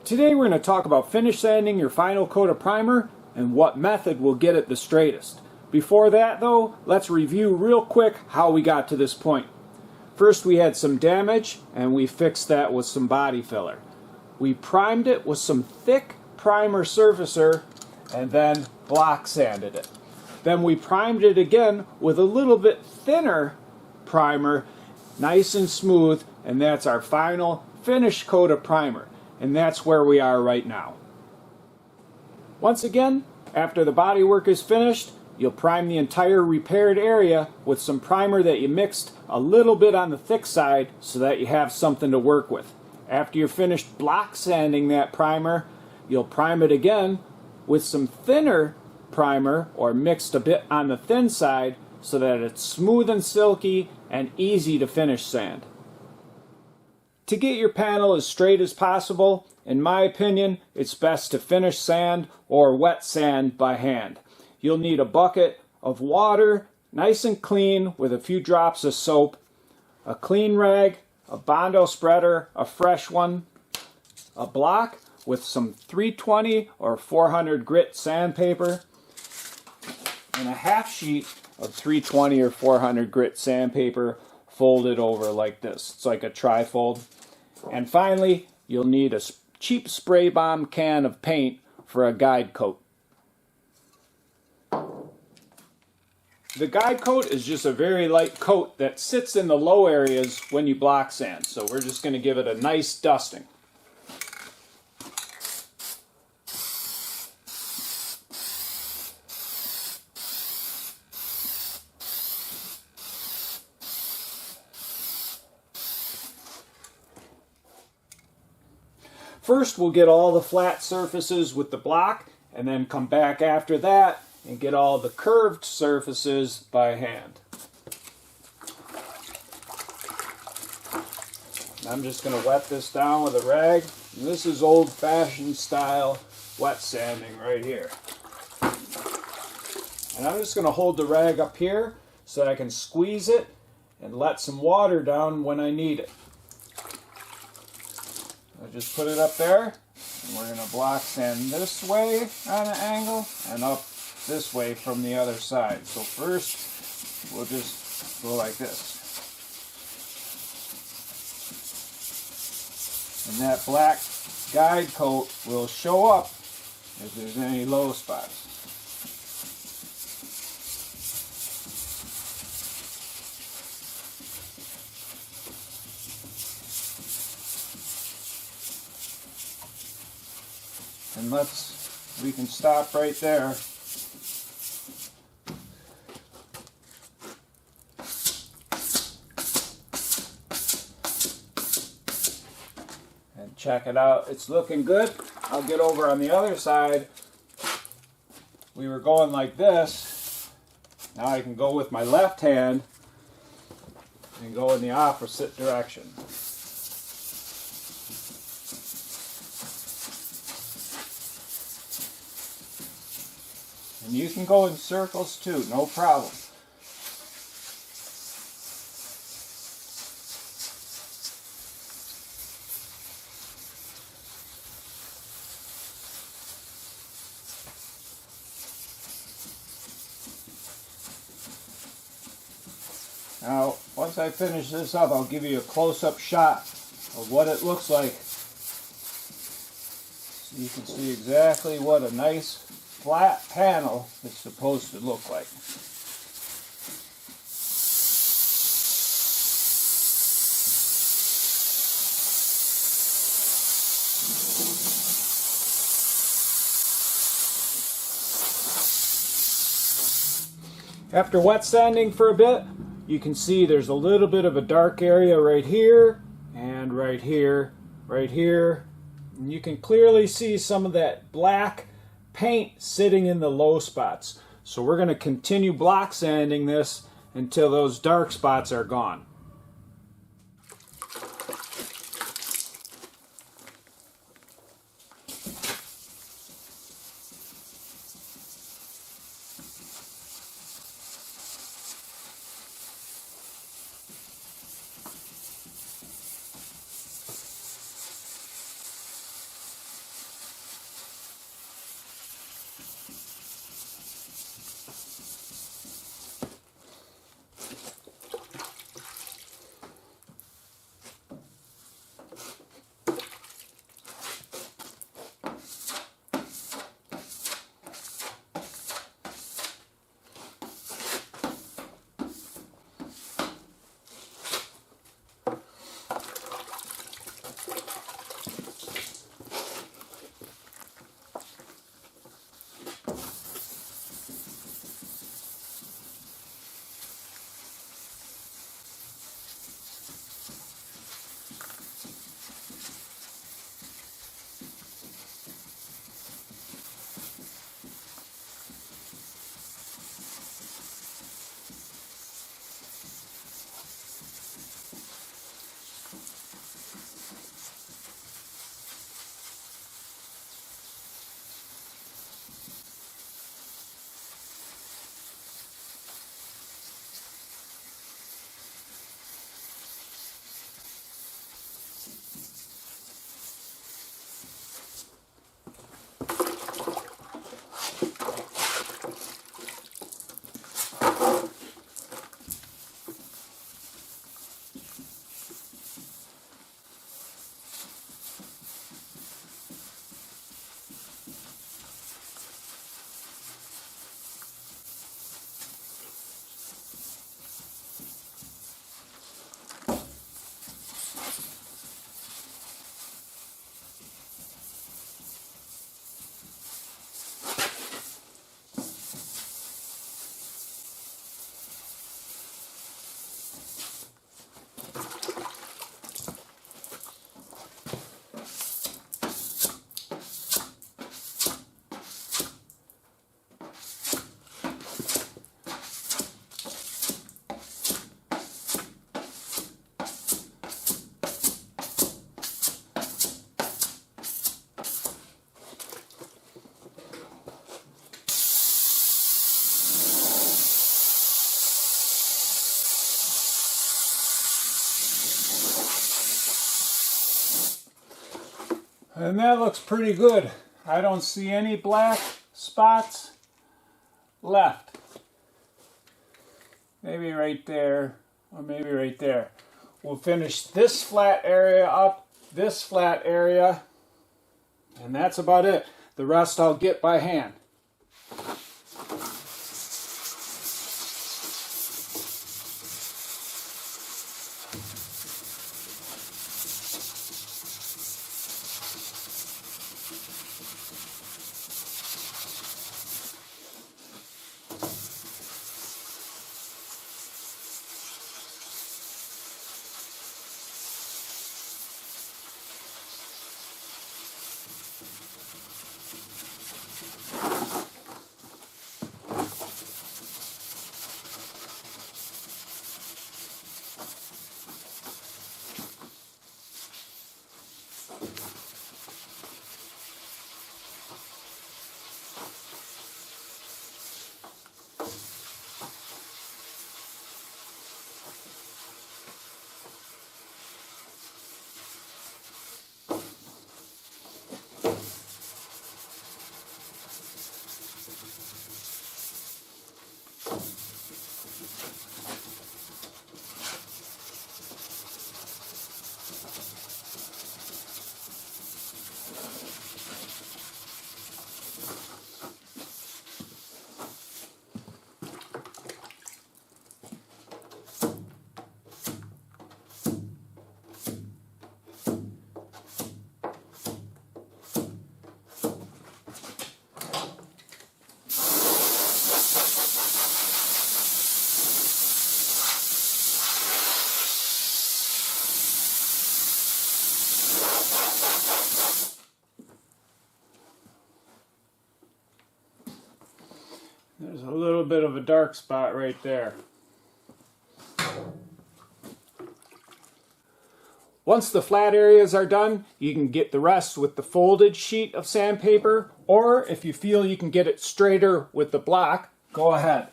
Today we're going to talk about finish sanding your final coat of primer and what method will get it the straightest. Before that though, let's review real quick how we got to this point. First we had some damage and we fixed that with some body filler. We primed it with some thick primer surfacer and then block sanded it. Then we primed it again with a little bit thinner primer, nice and smooth, and that's our final finish coat of primer. And that's where we are right now. Once again, after the body work is finished, you'll prime the entire repaired area with some primer that you mixed a little bit on the thick side so that you have something to work with. After you're finished block sanding that primer, you'll prime it again with some thinner primer or mixed a bit on the thin side so that it's smooth and silky and easy to finish sand. To get your panel as straight as possible, in my opinion, it's best to finish sand or wet sand by hand. You'll need a bucket of water, nice and clean with a few drops of soap, a clean rag, a Bondo spreader, a fresh one, a block with some 320 or 400 grit sandpaper, and a half sheet of 320 or 400 grit sandpaper folded over like this. It's like a trifold. And finally, you'll need a cheap spray bomb can of paint for a guide coat. The guide coat is just a very light coat that sits in the low areas when you block sand. So we're just going to give it a nice dusting. First, we'll get all the flat surfaces with the block, and then come back after that and get all the curved surfaces by hand. I'm just going to wet this down with a rag. And this is old-fashioned style wet sanding right here. And I'm just going to hold the rag up here so that I can squeeze it and let some water down when I need it. I just put it up there, and we're going to block sand this way on an angle and up this way from the other side. So first, we'll just go like this. And that black guide coat will show up if there's any low spots. And we can stop right there. And check it out, it's looking good. I'll get over on the other side. We were going like this. Now I can go with my left hand and go in the opposite direction. And you can go in circles too, no problem. Now, once I finish this up, I'll give you a close-up shot of what it looks like. So you can see exactly what a nice flat panel is supposed to look like. After wet sanding for a bit, you can see there's a little bit of a dark area right here, and right here, right here. And you can clearly see some of that black paint sitting in the low spots. So we're going to continue block sanding this until those dark spots are gone. And that looks pretty good. I don't see any black spots left. Maybe right there, or maybe right there. We'll finish this flat area up, this flat area, and that's about it. The rest I'll get by hand. There's a little bit of a dark spot right there. Once the flat areas are done, you can get the rest with the folded sheet of sandpaper, or if you feel you can get it straighter with the block, go ahead.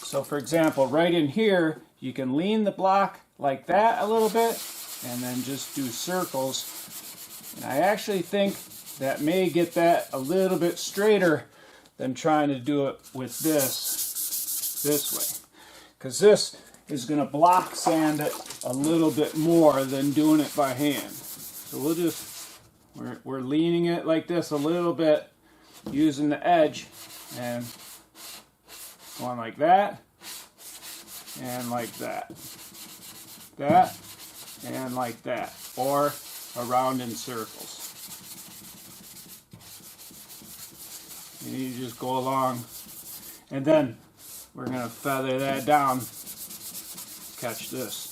So for example, right in here, you can lean the block like that a little bit, and then just do circles. And I actually think that may get that a little bit straighter than trying to do it with this way. Because this is going to block sand it a little bit more than doing it by hand. So we'll just, we're leaning it like this a little bit, using the edge, and going like that, and like that. That, and like that. Or around in circles. And you just go along, and then we're going to feather that down. Catch this.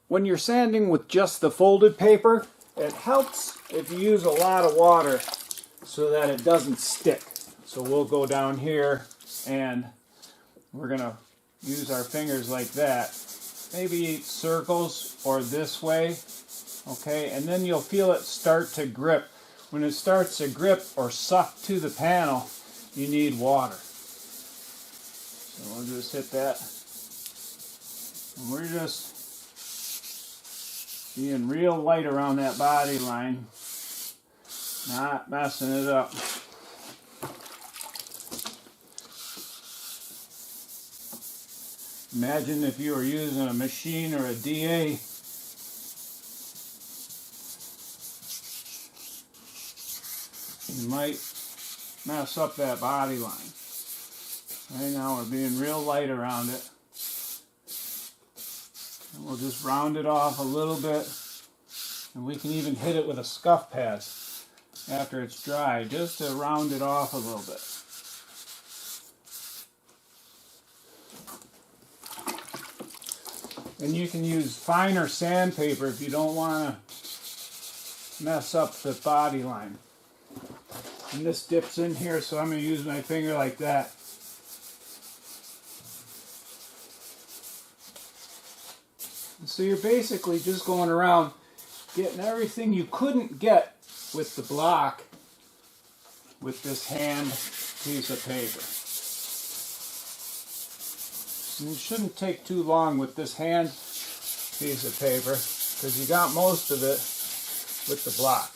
When you're sanding with just the folded paper, it helps if you use a lot of water so that it doesn't stick. So we'll go down here and we're going to use our fingers like that. Maybe circles or this way. Okay, and then you'll feel it start to grip. When it starts to grip or suck to the panel, you need water. So we'll just hit that. And we're just being real light around that body line, not messing it up. Imagine if you were using a machine or a DA. You might mess up that body line. Right now we're being real light around it. And we'll just round it off a little bit. And we can even hit it with a scuff pad after it's dry, just to round it off a little bit. And you can use finer sandpaper if you don't want to mess up the body line. And this dips in here, so I'm going to use my finger like that. And so you're basically just going around getting everything you couldn't get with the block with this hand piece of paper. And it shouldn't take too long with this hand piece of paper because you got most of it with the block.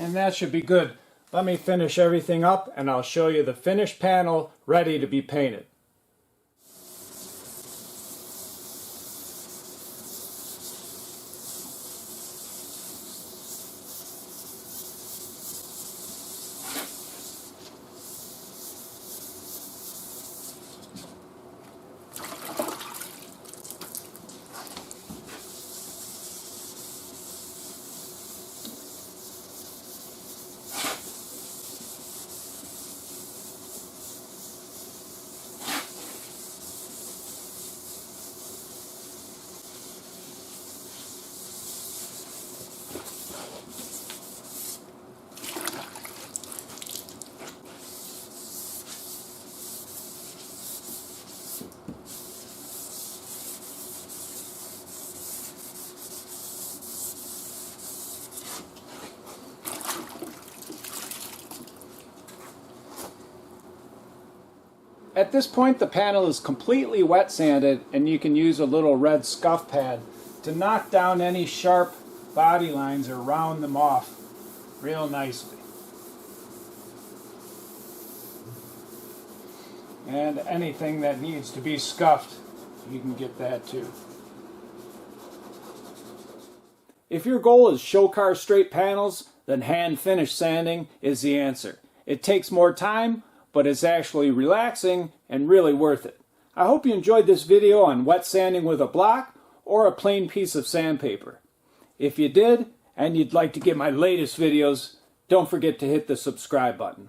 And that should be good. Let me finish everything up and I'll show you the finished panel ready to be painted. At this point the panel is completely wet sanded and you can use a little red scuff pad to knock down any sharp body lines or round them off real nicely. And anything that needs to be scuffed, you can get that too. If your goal is show car straight panels, then hand finish sanding is the answer. It takes more time, but it's actually relaxing and really worth it. I hope you enjoyed this video on wet sanding with a block or a plain piece of sandpaper. If you did, and you'd like to get my latest videos, don't forget to hit the subscribe button.